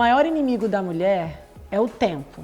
maior inimigo da mulher é o tempo.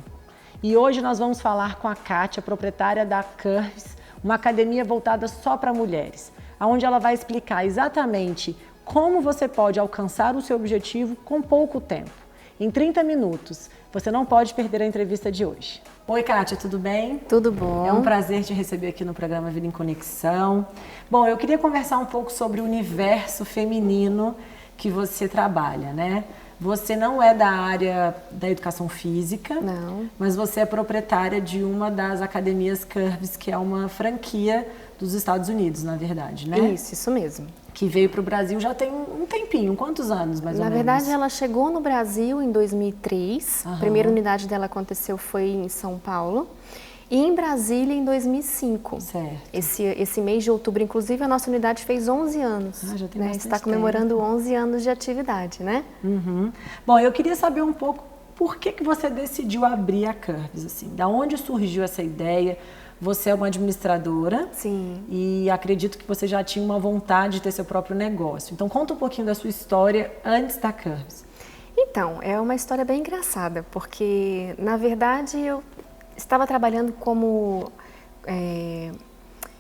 E hoje nós vamos falar com a Kátia, proprietária da Curves, uma academia voltada só para mulheres, onde ela vai explicar exatamente como você pode alcançar o seu objetivo com pouco tempo. Em 30 minutos. Você não pode perder a entrevista de hoje. Oi, Kátia, tudo bem? Tudo bom. É um prazer te receber aqui no programa Vida em Conexão. Bom, eu queria conversar um pouco sobre o universo feminino que você trabalha, né? Você não é da área da educação física, não, mas você é proprietária de uma das academias Curves, que é uma franquia dos Estados Unidos, na verdade, né? Isso mesmo. Que veio para o Brasil já tem um tempinho, quantos anos mais ou menos? Na verdade, ela chegou no Brasil em 2003, a primeira unidade dela aconteceu foi em São Paulo, e em Brasília em 2005. Certo. Esse mês de outubro, inclusive, a nossa unidade fez 11 anos. Já tem bastante está comemorando tempo. 11 anos de atividade, né? Uhum. Bom, eu queria saber um pouco por que você decidiu abrir a Curves, assim, da onde surgiu essa ideia? Você é uma administradora. Sim. E acredito que você já tinha uma vontade de ter seu próprio negócio. Então, conta um pouquinho da sua história antes da Curves. Então, é uma história bem engraçada, porque, na verdade, eu estava trabalhando como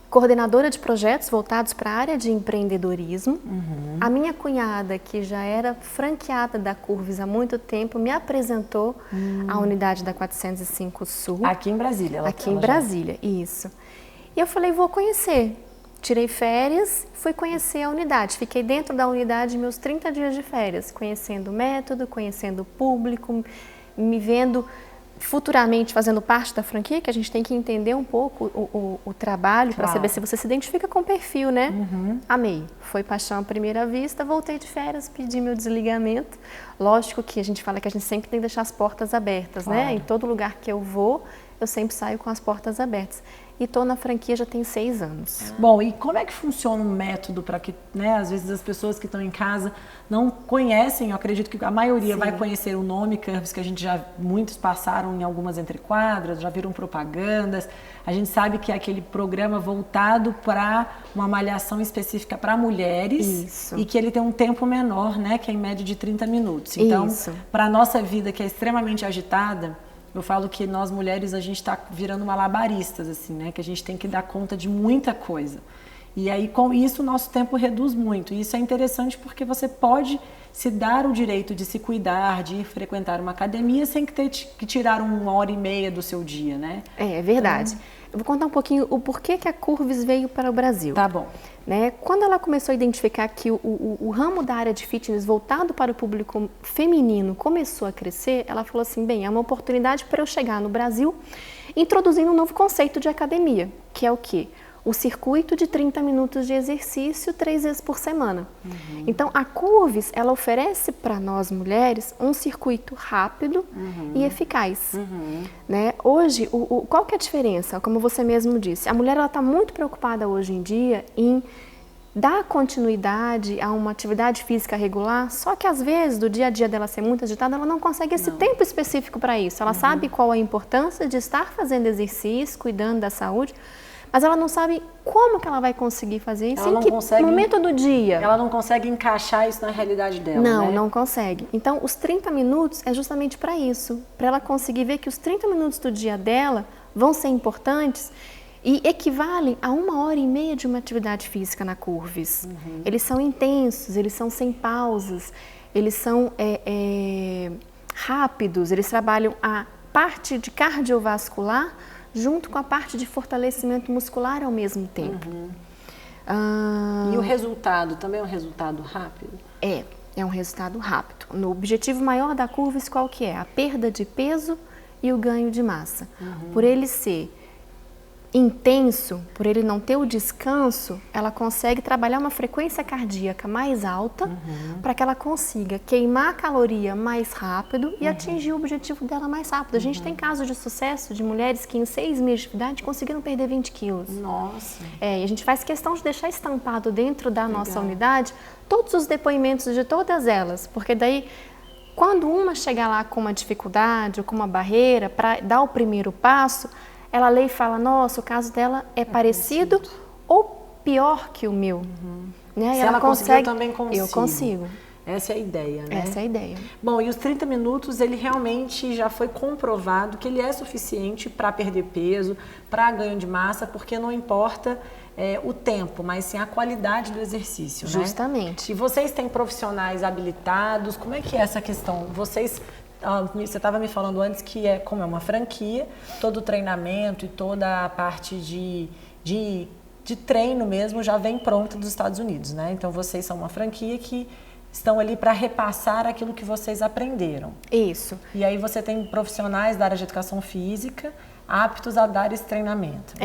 coordenadora de projetos voltados para a área de empreendedorismo. Uhum. A minha cunhada, que já era franqueada da Curves há muito tempo, me apresentou a unidade da 405 Sul. Aqui em Brasília. Aqui em Brasília, isso. E eu falei, vou conhecer. Tirei férias, fui conhecer a unidade. Fiquei dentro da unidade meus 30 dias de férias, conhecendo o método, conhecendo o público, me vendo futuramente fazendo parte da franquia, que a gente tem que entender um pouco o trabalho, para saber se você se identifica com o perfil, né? Uhum. Amei. Foi paixão à primeira vista, voltei de férias, pedi meu desligamento. Lógico que a gente fala que a gente sempre tem que deixar as portas abertas, né? Em todo lugar que eu vou, eu sempre saio com as portas abertas. E estou na franquia já tem 6 anos. Bom, e como é que funciona um método para que, né, às vezes as pessoas que estão em casa não conhecem, eu acredito que a maioria vai conhecer o nome Curves, que a gente muitos passaram em algumas entrequadras, já viram propagandas. A gente sabe que é aquele programa voltado para uma malhação específica para mulheres. Isso. E que ele tem um tempo menor, né, que é em média de 30 minutos. Então, para a nossa vida, que é extremamente agitada, eu falo que nós mulheres, a gente está virando malabaristas, assim, né? Que a gente tem que dar conta de muita coisa. E aí, com isso, o nosso tempo reduz muito. E isso é interessante porque você pode se dar o direito de se cuidar, de ir frequentar uma academia sem que ter que tirar 1h30 do seu dia, né? É verdade. Então, eu vou contar um pouquinho o porquê que a Curves veio para o Brasil. Tá bom. Né? Quando ela começou a identificar que o ramo da área de fitness voltado para o público feminino começou a crescer, ela falou assim, bem, é uma oportunidade para eu chegar no Brasil introduzindo um novo conceito de academia, que é o quê? O circuito de 30 minutos de exercício 3 vezes por semana. Uhum. Então, a Curves, ela oferece para nós mulheres um circuito rápido e eficaz. Uhum. Né? Hoje, qual que é a diferença? Como você mesmo disse, a mulher está muito preocupada hoje em dia em dar continuidade a uma atividade física regular, só que às vezes, do dia a dia dela ser muito agitada, ela não consegue esse tempo específico para isso. Ela sabe qual a importância de estar fazendo exercício, cuidando da saúde, mas ela não sabe como que ela vai conseguir fazer isso, em que momento do dia. Ela não consegue encaixar isso na realidade dela, Não, né? não consegue. Então, os 30 minutos é justamente para isso, para ela conseguir ver que os 30 minutos do dia dela vão ser importantes e equivalem a 1h30 de uma atividade física na Curves. Uhum. Eles são intensos, eles são sem pausas, eles são rápidos, eles trabalham a parte de cardiovascular junto com a parte de fortalecimento muscular ao mesmo tempo. Uhum. E o resultado, também é um resultado rápido? É um resultado rápido. O objetivo maior da Curves qual que é? A perda de peso e o ganho de massa. Uhum. Por ele ser intenso, por ele não ter o descanso, ela consegue trabalhar uma frequência cardíaca mais alta para que ela consiga queimar a caloria mais rápido e atingir o objetivo dela mais rápido. A gente tem casos de sucesso de mulheres que em 6 meses de idade conseguiram perder 20 quilos. Nossa! E a gente faz questão de deixar estampado dentro da nossa unidade todos os depoimentos de todas elas, porque daí quando uma chegar lá com uma dificuldade ou com uma barreira para dar o primeiro passo, ela lê e fala, nossa, o caso dela é parecido ou pior que o meu. Né? Se ela conseguiu, consegue, eu também consigo. Eu consigo. Essa é a ideia, né? Essa é a ideia. Bom, e os 30 minutos, ele realmente já foi comprovado que ele é suficiente para perder peso, para ganho de massa, porque não importa o tempo, mas sim a qualidade do exercício, Justamente. né? E vocês têm profissionais habilitados? Como é que é essa questão? Você estava me falando antes que como é uma franquia, todo o treinamento e toda a parte de treino mesmo já vem pronta dos Estados Unidos, né? Então vocês são uma franquia que estão ali para repassar aquilo que vocês aprenderam. Isso. E aí você tem profissionais da área de educação física aptos a dar esse treinamento.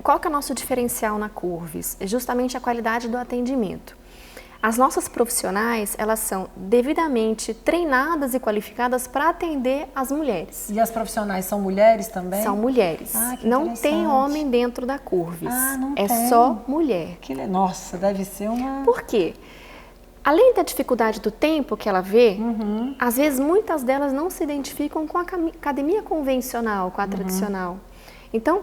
Qual que é o nosso diferencial na Curves? É justamente a qualidade do atendimento. As nossas profissionais, elas são devidamente treinadas e qualificadas para atender as mulheres. E as profissionais são mulheres também? São mulheres. Não tem homem dentro da Curves. Não tem. Só mulher. Nossa, deve ser uma... Por quê? Além da dificuldade do tempo que ela vê, às vezes muitas delas não se identificam com a academia convencional, com a tradicional. Então,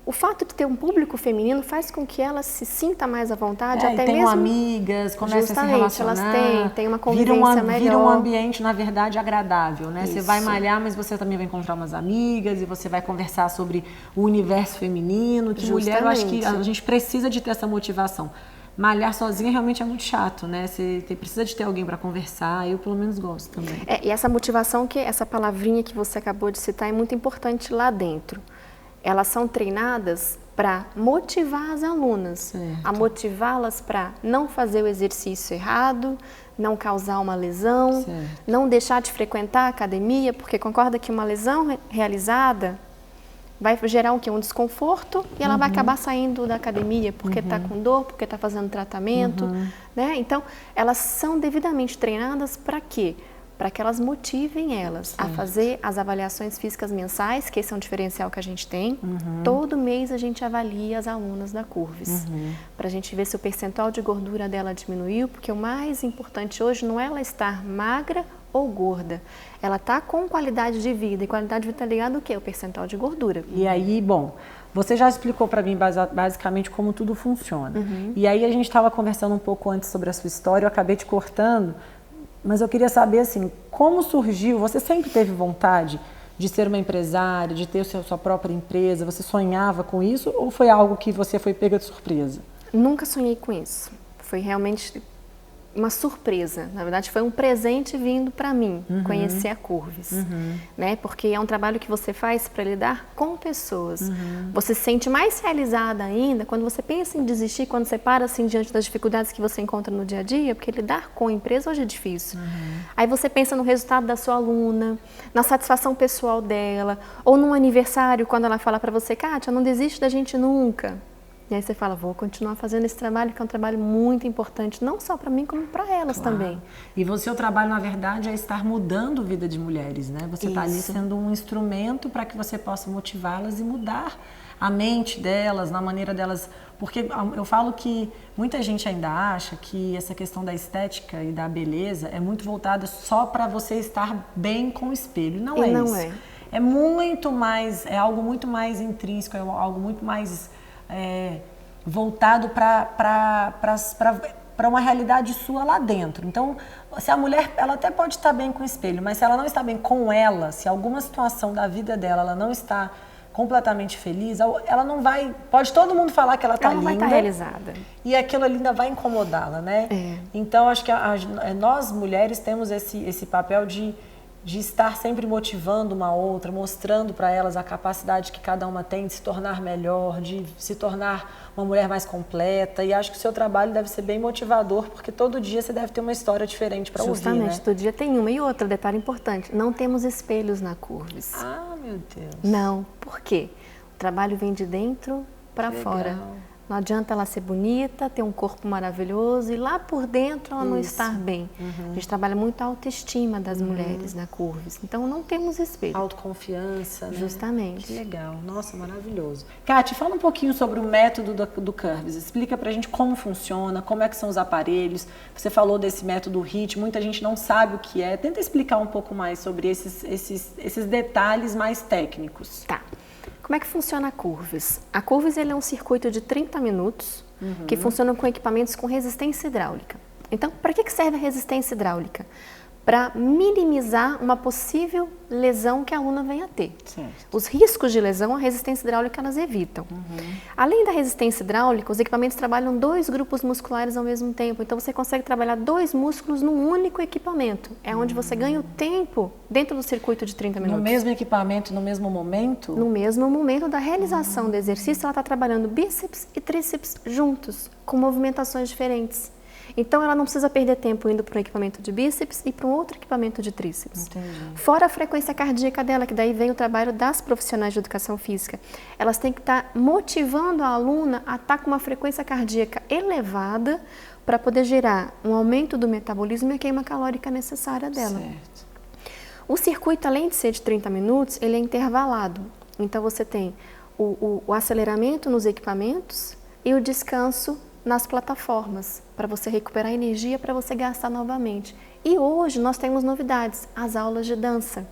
o fato de ter um público feminino faz com que ela se sinta mais à vontade, até tem mesmo... amigas, começam a se relacionar. Elas têm uma convivência melhor. Vira um ambiente, na verdade, agradável, né? Isso. Você vai malhar, mas você também vai encontrar umas amigas e você vai conversar sobre o universo feminino, que mulher, eu acho que a gente precisa de ter essa motivação. Malhar sozinha realmente é muito chato, né? Você precisa de ter alguém para conversar, eu pelo menos gosto também. E essa motivação, essa palavrinha que você acabou de citar é muito importante lá dentro. Elas são treinadas para motivar as alunas, a motivá-las para não fazer o exercício errado, não causar uma lesão, não deixar de frequentar a academia, porque concorda que uma lesão realizada vai gerar um desconforto e ela vai acabar saindo da academia porque está com dor, porque está fazendo tratamento, né? Então, elas são devidamente treinadas para quê? Para que elas motivem elas a fazer as avaliações físicas mensais, que esse é um diferencial que a gente tem. Todo mês a gente avalia as alunas da Curves, para a gente ver se o percentual de gordura dela diminuiu, porque o mais importante hoje não é ela estar magra ou gorda, ela está com qualidade de vida, e qualidade de vida está ligada ao quê? O percentual de gordura. E aí, bom, você já explicou para mim basicamente como tudo funciona. E aí a gente estava conversando um pouco antes sobre a sua história, eu acabei te cortando, mas eu queria saber assim, como surgiu, você sempre teve vontade de ser uma empresária, de ter sua própria empresa, você sonhava com isso ou foi algo que você foi pega de surpresa? Nunca sonhei com isso, foi realmente uma surpresa, na verdade foi um presente vindo para mim, conhecer a Curves, né? Porque é um trabalho que você faz para lidar com pessoas. Você se sente mais realizada ainda quando você pensa em desistir, quando você para assim diante das dificuldades que você encontra no dia a dia, porque lidar com a empresa hoje é difícil. Aí você pensa no resultado da sua aluna, na satisfação pessoal dela, ou num aniversário, quando ela fala para você, Kátia, não desiste da gente nunca. E aí você fala, vou continuar fazendo esse trabalho, que é um trabalho muito importante, não só para mim, como para elas também. E o seu trabalho, na verdade, é estar mudando a vida de mulheres, né? Você está ali sendo um instrumento para que você possa motivá-las e mudar a mente delas, na maneira delas... Porque eu falo que muita gente ainda acha que essa questão da estética e da beleza é muito voltada só para você estar bem com o espelho. Não é isso. É muito mais, é algo muito mais intrínseco, é algo muito mais... voltado para uma realidade sua lá dentro. Então, se a mulher, ela até pode estar bem com o espelho, mas se ela não está bem com ela, se alguma situação da vida dela, ela não está completamente feliz, ela não vai... Pode todo mundo falar que ela está linda. Ela vai estar realizada. E aquilo ainda vai incomodá-la, né? Então, acho que nós, mulheres, temos esse papel de estar sempre motivando uma outra, mostrando para elas a capacidade que cada uma tem de se tornar melhor, de se tornar uma mulher mais completa. E acho que o seu trabalho deve ser bem motivador, porque todo dia você deve ter uma história diferente para ouvir, né? Justamente, todo dia tem uma. E outro detalhe importante, não temos espelhos na Curves. Ah, meu Deus. Não. Por quê? O trabalho vem de dentro para fora. Não adianta ela ser bonita, ter um corpo maravilhoso e lá por dentro ela não estar bem. A gente trabalha muito a autoestima das mulheres na Curves. Então não temos espelho. Autoconfiança, né? Justamente. Que legal. Nossa, maravilhoso. Kátia, fala um pouquinho sobre o método do Curves. Explica pra gente como funciona, como é que são os aparelhos. Você falou desse método HIIT, muita gente não sabe o que é. Tenta explicar um pouco mais sobre esses detalhes mais técnicos. Tá. Como é que funciona a Curves? A Curves ele é um circuito de 30 minutos que funciona com equipamentos com resistência hidráulica. Então, para que serve a resistência hidráulica? Para minimizar uma possível lesão que a aluna venha a ter. Certo. Os riscos de lesão, a resistência hidráulica elas evitam. Além da resistência hidráulica, os equipamentos trabalham 2 grupos musculares ao mesmo tempo. Então, você consegue trabalhar 2 músculos num único equipamento. É onde você ganha o tempo dentro do circuito de 30 minutos. No mesmo equipamento, no mesmo momento? No mesmo momento da realização do exercício, ela está trabalhando bíceps e tríceps juntos, com movimentações diferentes. Então, ela não precisa perder tempo indo para um equipamento de bíceps e para um outro equipamento de tríceps. Entendi. Fora a frequência cardíaca dela, que daí vem o trabalho das profissionais de educação física. Elas têm que estar motivando a aluna a estar com uma frequência cardíaca elevada para poder gerar um aumento do metabolismo e a queima calórica necessária dela. Certo. O circuito, além de ser de 30 minutos, ele é intervalado. Então, você tem o aceleramento nos equipamentos e o descanso nas plataformas, para você recuperar energia, para você gastar novamente. E hoje nós temos novidades, as aulas de dança.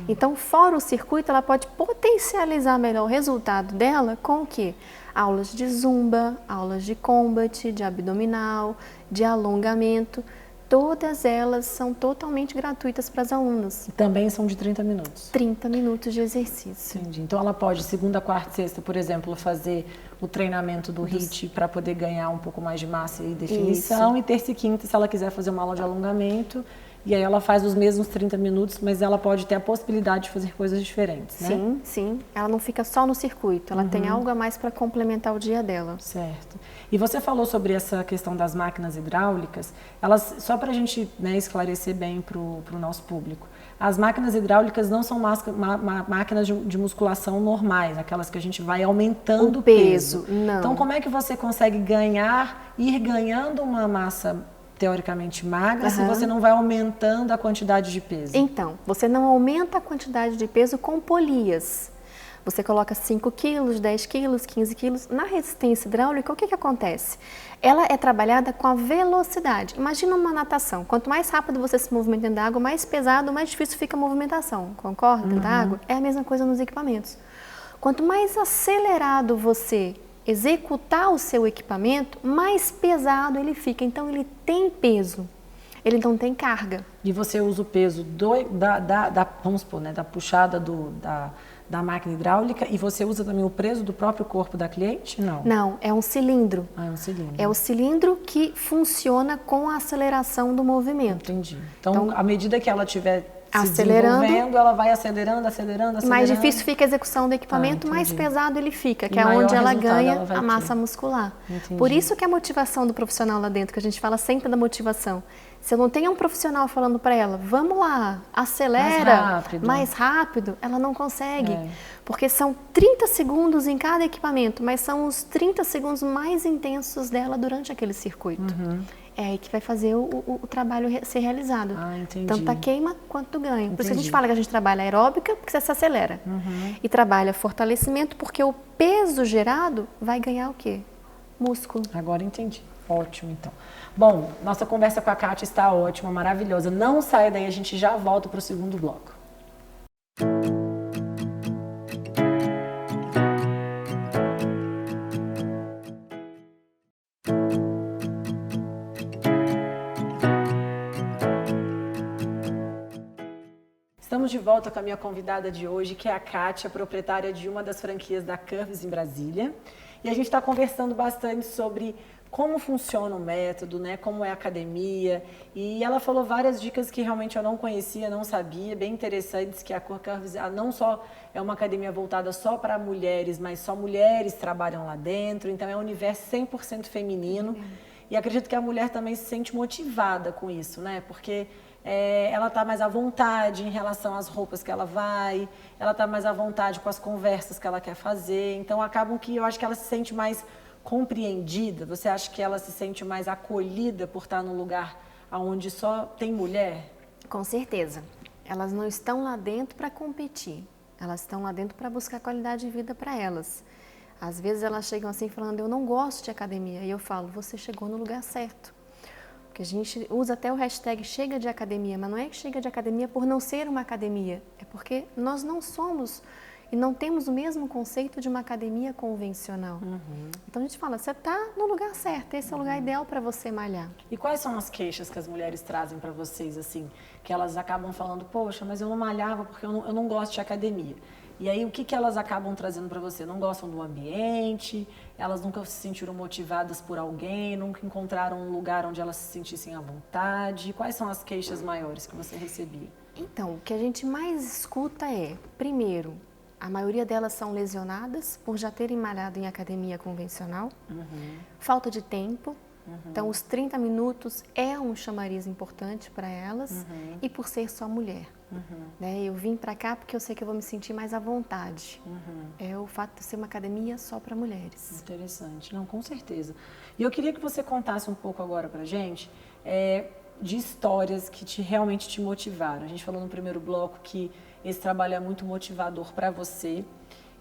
Então, fora o circuito, ela pode potencializar melhor o resultado dela com o quê? Aulas de zumba, aulas de combat, de abdominal, de alongamento. Todas elas são totalmente gratuitas para as alunas. E também são de 30 minutos? 30 minutos de exercício. Entendi. Então, ela pode, segunda, quarta e sexta, por exemplo, fazer o treinamento do HIIT para poder ganhar um pouco mais de massa e definição. Isso. E terça e quinta, se ela quiser fazer uma aula de alongamento, e aí ela faz os mesmos 30 minutos, mas ela pode ter a possibilidade de fazer coisas diferentes, né? Sim, sim. Ela não fica só no circuito, ela tem algo a mais para complementar o dia dela. Certo. E você falou sobre essa questão das máquinas hidráulicas, elas, só para a gente, né, esclarecer bem para o nosso público, as máquinas hidráulicas não são máquinas de musculação normais, aquelas que a gente vai aumentando o peso. Não. Então, como é que você consegue ir ganhando uma massa teoricamente magra, se você não vai aumentando a quantidade de peso? Então, você não aumenta a quantidade de peso com polias. Você coloca 5 quilos, 10 quilos, 15 quilos. Na resistência hidráulica, o que acontece? Ela é trabalhada com a velocidade. Imagina uma natação. Quanto mais rápido você se movimenta dentro da água, mais pesado, mais difícil fica a movimentação. Concorda? Dentro da água? É a mesma coisa nos equipamentos. Quanto mais acelerado você executar o seu equipamento, mais pesado ele fica. Então, ele tem peso, ele não tem carga. E você usa o peso vamos supor, né, da puxada da máquina hidráulica, e você usa também o peso do próprio corpo da cliente? Não. Não, é um cilindro. Ah, é um cilindro. É o cilindro que funciona com a aceleração do movimento. Entendi. Então à medida que ela estiver acelerando, desenvolvendo, ela vai acelerando. Mais difícil fica a execução do equipamento, mais pesado ele fica, que é onde ela ganha a massa muscular. Entendi. Por isso que a motivação do profissional lá dentro, que a gente fala sempre da motivação. Se eu não tenho um profissional falando para ela, vamos lá, acelera, mais rápido, ela não consegue. Porque são 30 segundos em cada equipamento, mas são os 30 segundos mais intensos dela durante aquele circuito. É aí que vai fazer o trabalho ser realizado. Entendi. Tanto a queima quanto o ganho. Por isso que a gente fala que a gente trabalha aeróbica, porque você se acelera. E trabalha fortalecimento, porque o peso gerado vai ganhar o quê? Músculo. Agora entendi. Ótimo, então. Bom, nossa conversa com a Kátia está ótima, maravilhosa. Não saia daí, a gente já volta para o segundo bloco. Estamos de volta com a minha convidada de hoje, que é a Kátia, proprietária de uma das franquias da Curves em Brasília. E a gente está conversando bastante sobre como funciona o método, né? Como é a academia. E ela falou várias dicas que realmente eu não conhecia, não sabia, bem interessantes, que a Curves não só é uma academia voltada só para mulheres, mas só mulheres trabalham lá dentro. Então é um universo 100% feminino. E acredito que a mulher também se sente motivada com isso, né? Porque ela está mais à vontade em relação às roupas que ela vai, ela está mais à vontade com as conversas que ela quer fazer. Então, acabam que eu acho que ela se sente mais compreendida. Você acha que ela se sente mais acolhida por estar num lugar onde só tem mulher? Com certeza. Elas não estão lá dentro para competir. Elas estão lá dentro para buscar qualidade de vida para elas. Às vezes, elas chegam assim falando, eu não gosto de academia. E eu falo, você chegou no lugar certo. Que a gente usa até o hashtag chega de academia, mas não é que chega de academia por não ser uma academia, é porque nós não somos e não temos o mesmo conceito de uma academia convencional. Então a gente fala, você está no lugar certo, esse é o lugar ideal para você malhar. E quais são as queixas que as mulheres trazem para vocês, assim, que elas acabam falando, poxa, mas eu não malhava porque eu não gosto de academia. E aí o que elas acabam trazendo para você? Não gostam do ambiente, elas nunca se sentiram motivadas por alguém, nunca encontraram um lugar onde elas se sentissem à vontade. Quais são as queixas maiores que você recebia? Então, o que a gente mais escuta é, primeiro, a maioria delas são lesionadas por já terem malhado em academia convencional, falta de tempo, então os 30 minutos é um chamariz importante para elas e por ser só mulher. Né? Eu vim para cá porque eu sei que eu vou me sentir mais à vontade. É o fato de ser uma academia só para mulheres. Interessante, não, com certeza. E eu queria que você contasse um pouco agora para a gente de histórias que realmente te motivaram. A gente falou no primeiro bloco que esse trabalho é muito motivador para você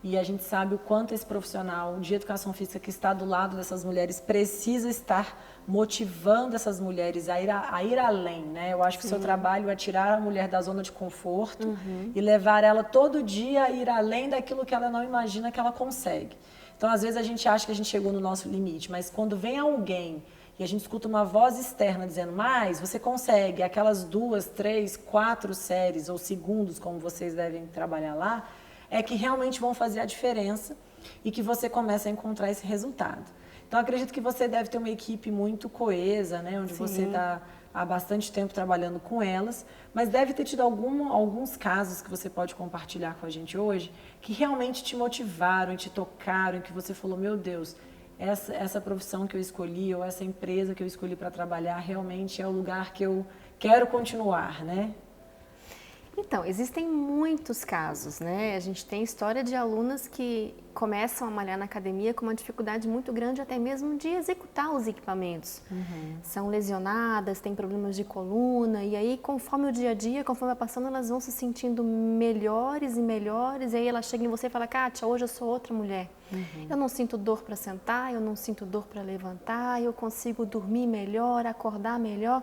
e a gente sabe o quanto esse profissional de educação física que está do lado dessas mulheres precisa estar motivando essas mulheres a ir além, né? Eu acho que o seu trabalho é tirar a mulher da zona de conforto e levar ela todo dia a ir além daquilo que ela não imagina que ela consegue. Então, às vezes a gente acha que a gente chegou no nosso limite, mas quando vem alguém e a gente escuta uma voz externa dizendo, mas você consegue aquelas 2, 3, 4 séries ou segundos, como vocês devem trabalhar lá, é que realmente vão fazer a diferença e que você começa a encontrar esse resultado. Então, acredito que você deve ter uma equipe muito coesa, né, onde você está há bastante tempo trabalhando com elas, mas deve ter tido alguns casos que você pode compartilhar com a gente hoje, que realmente te motivaram, te tocaram, que você falou, meu Deus, essa profissão que eu escolhi ou essa empresa que eu escolhi para trabalhar realmente é o lugar que eu quero continuar, né? Então, existem muitos casos, né? A gente tem história de alunas que começam a malhar na academia com uma dificuldade muito grande até mesmo de executar os equipamentos. São lesionadas, têm problemas de coluna e aí conforme o dia a dia, conforme vai passando, elas vão se sentindo melhores e melhores e aí ela chega em você e fala, Kátia, hoje eu sou outra mulher. Eu não sinto dor para sentar, eu não sinto dor para levantar, eu consigo dormir melhor, acordar melhor.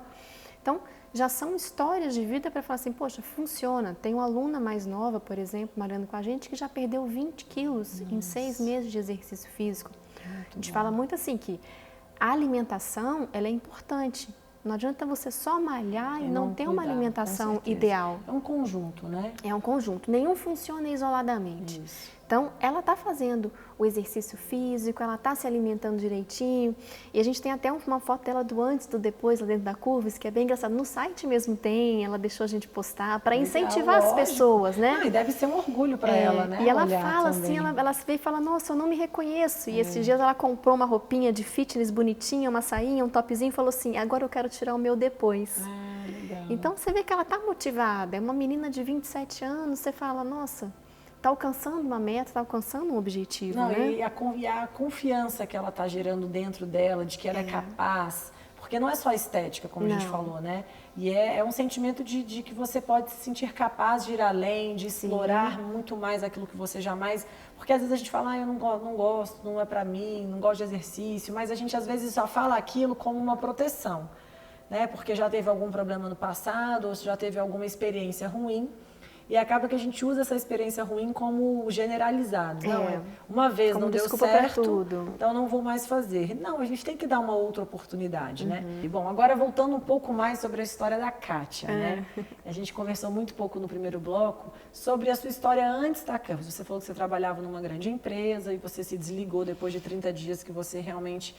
Então, já são histórias de vida para falar assim, poxa, funciona. Tem uma aluna mais nova, por exemplo, malhando com a gente, que já perdeu 20 quilos em 6 meses de exercício físico. A gente fala muito assim que a alimentação, ela é importante. Não adianta você só malhar e não ter uma alimentação ideal. É um conjunto, né? É um conjunto. Nenhum funciona isoladamente. Então, ela está fazendo o exercício físico, ela está se alimentando direitinho. E a gente tem até uma foto dela do antes e do depois lá dentro da Curves, que é bem engraçado. No site mesmo tem, ela deixou a gente postar para incentivar as pessoas, né? Não, e deve ser um orgulho para ela, né? E ela fala assim, ela se vê e fala, nossa, eu não me reconheço. E esses dias ela comprou uma roupinha de fitness bonitinha, uma sainha, um topzinho, e falou assim, agora eu quero tirar o meu depois. Legal. Então você vê que ela está motivada, é uma menina de 27 anos, você fala, nossa, está alcançando uma meta, está alcançando um objetivo, né? E a confiança que ela está gerando dentro dela, de que ela é capaz, porque não é só estética, como a gente falou, né? E é um sentimento de que você pode se sentir capaz de ir além, de explorar muito mais aquilo que você jamais... Porque às vezes a gente fala, eu não gosto, não é pra mim, não gosto de exercício, mas a gente às vezes só fala aquilo como uma proteção, né? Porque já teve algum problema no passado, ou já teve alguma experiência ruim, e acaba que a gente usa essa experiência ruim como generalizado. Não, uma vez como não deu certo, então não vou mais fazer. Não, a gente tem que dar uma outra oportunidade, né? E bom, agora voltando um pouco mais sobre a história da Kátia, né? A gente conversou muito pouco no primeiro bloco sobre a sua história antes da Curves. Você falou que você trabalhava numa grande empresa e você se desligou depois de 30 dias que você realmente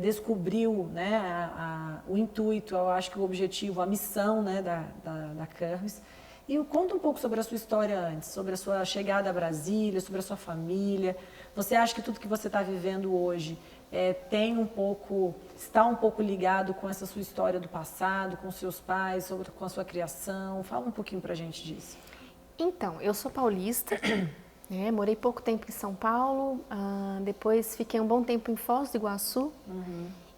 descobriu, né, o intuito, eu acho que o objetivo, a missão, né, da Curves. E conta um pouco sobre a sua história antes, sobre a sua chegada a Brasília, sobre a sua família. Você acha que tudo que você está vivendo hoje está um pouco ligado com essa sua história do passado, com seus pais, com a sua criação? Fala um pouquinho pra gente disso. Então, eu sou paulista, morei pouco tempo em São Paulo, depois fiquei um bom tempo em Foz do Iguaçu.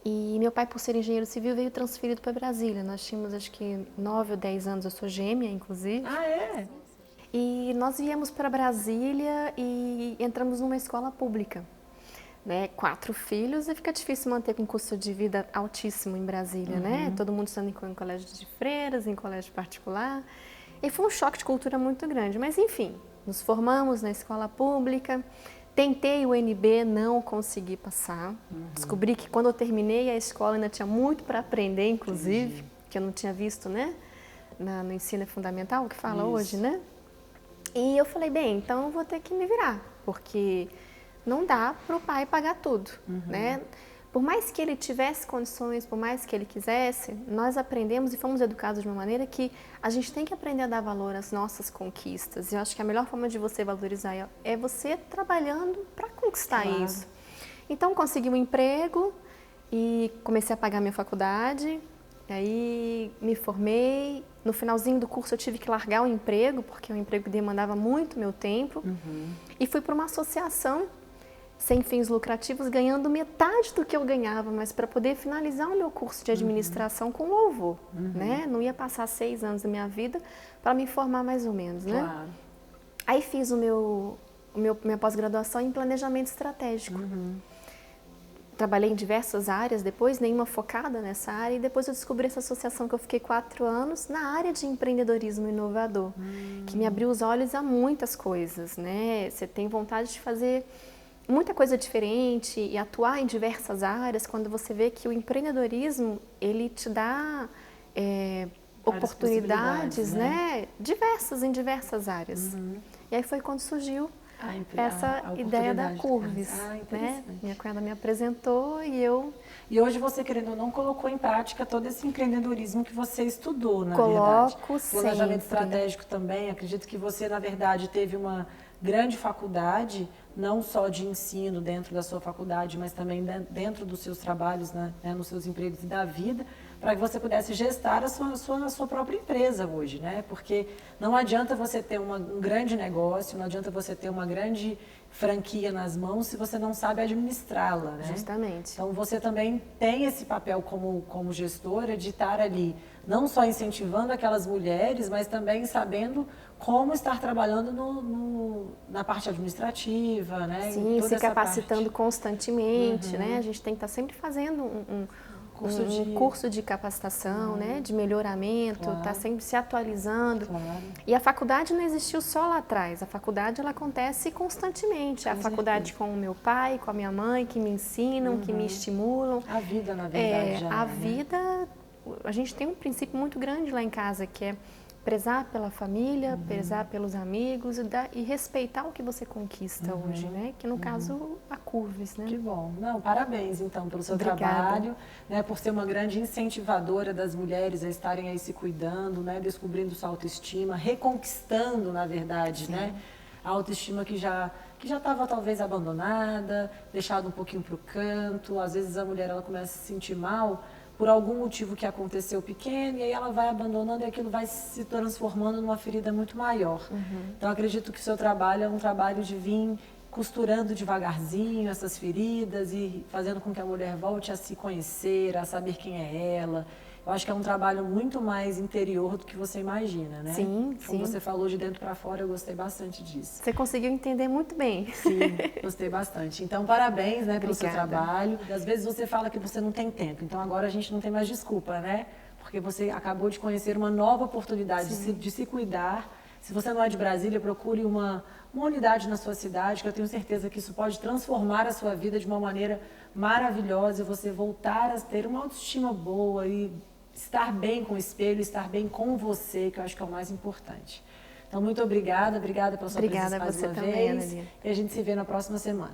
E meu pai, por ser engenheiro civil, veio transferido para Brasília. Nós tínhamos, acho que, 9 ou 10 anos, eu sou gêmea, inclusive. Ah, é? E nós viemos para Brasília e entramos numa escola pública. 4 filhos e fica difícil manter com um custo de vida altíssimo em Brasília, né? Todo mundo estando em colégio de freiras, em colégio particular. E foi um choque de cultura muito grande. Mas, enfim, nos formamos na escola pública. Tentei o UNB, não consegui passar. Descobri que quando eu terminei a escola ainda tinha muito para aprender, inclusive, que eu não tinha visto, né? No ensino fundamental, que fala hoje, né? E eu falei, bem, então eu vou ter que me virar, porque não dá para o pai pagar tudo, né? Por mais que ele tivesse condições, por mais que ele quisesse, nós aprendemos e fomos educados de uma maneira que a gente tem que aprender a dar valor às nossas conquistas. E eu acho que a melhor forma de você valorizar é você trabalhando para conquistar isso. Então, consegui um emprego e comecei a pagar minha faculdade. Aí me formei. No finalzinho do curso eu tive que largar o emprego, porque o emprego demandava muito meu tempo. E fui para uma associação sem fins lucrativos, ganhando metade do que eu ganhava, mas para poder finalizar o meu curso de administração com louvor, né? Não ia passar 6 anos da minha vida para me formar mais ou menos, né? Claro. Aí fiz minha pós-graduação em planejamento estratégico. Trabalhei em diversas áreas depois, nenhuma focada nessa área, e depois eu descobri essa associação que eu fiquei 4 anos na área de empreendedorismo inovador, que me abriu os olhos a muitas coisas, né? Você tem vontade de fazer muita coisa diferente e atuar em diversas áreas, quando você vê que o empreendedorismo, ele te dá oportunidades, né? Em diversas áreas. E aí foi quando surgiu essa ideia da Curves, né? Minha cunhada me apresentou e eu... E hoje você, querendo ou não, colocou em prática todo esse empreendedorismo que você estudou, na verdade. Coloco sempre. Planejamento estratégico também, acredito que você, na verdade, teve uma grande faculdade, não só de ensino dentro da sua faculdade, mas também dentro dos seus trabalhos, né, nos seus empregos e da vida, para que você pudesse gestar a sua própria empresa hoje, né? Porque não adianta você ter um grande negócio, não adianta você ter uma grande franquia nas mãos se você não sabe administrá-la, né? Justamente. Então você também tem esse papel como gestora de estar ali, não só incentivando aquelas mulheres, mas também sabendo como estar trabalhando na parte administrativa, né? Sim, se capacitando constantemente, né? A gente tem que estar sempre fazendo um curso de capacitação, né? De melhoramento, tá sempre se atualizando. E a faculdade não existiu só lá atrás, a faculdade ela acontece constantemente. A faculdade com o meu pai, com a minha mãe, que me ensinam, que me estimulam. A vida, na verdade, a vida, a gente tem um princípio muito grande lá em casa, que é prezar pela família, prezar pelos amigos e respeitar o que você conquista hoje, né? Que no caso, a Curves, né? Que bom. Não, parabéns, então, pelo seu trabalho, né? Por ser uma grande incentivadora das mulheres a estarem aí se cuidando, né? Descobrindo sua autoestima, reconquistando, na verdade, né? A autoestima que já estava talvez abandonada, deixada um pouquinho para o canto. Às vezes a mulher ela começa a se sentir mal por algum motivo que aconteceu pequeno, e aí ela vai abandonando e aquilo vai se transformando numa ferida muito maior. Então, acredito que o seu trabalho é um trabalho de vir costurando devagarzinho essas feridas e fazendo com que a mulher volte a se conhecer, a saber quem é ela. Eu acho que é um trabalho muito mais interior do que você imagina, né? Sim, Como você falou, de dentro para fora, eu gostei bastante disso. Você conseguiu entender muito bem. Sim, gostei bastante. Então, parabéns, né, pelo seu trabalho. Às vezes você fala que você não tem tempo, então agora a gente não tem mais desculpa, né? Porque você acabou de conhecer uma nova oportunidade de se cuidar. Se você não é de Brasília, procure uma unidade na sua cidade, que eu tenho certeza que isso pode transformar a sua vida de uma maneira maravilhosa e você voltar a ter uma autoestima boa e estar bem com o espelho, estar bem com você, que eu acho que é o mais importante. Então, muito obrigada pela sua presença mais uma vez. E a gente se vê na próxima semana.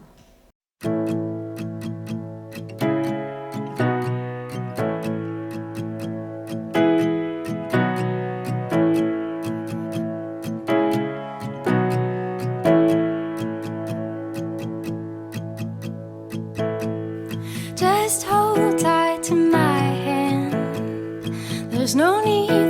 Just hold tight to my hand. There's no need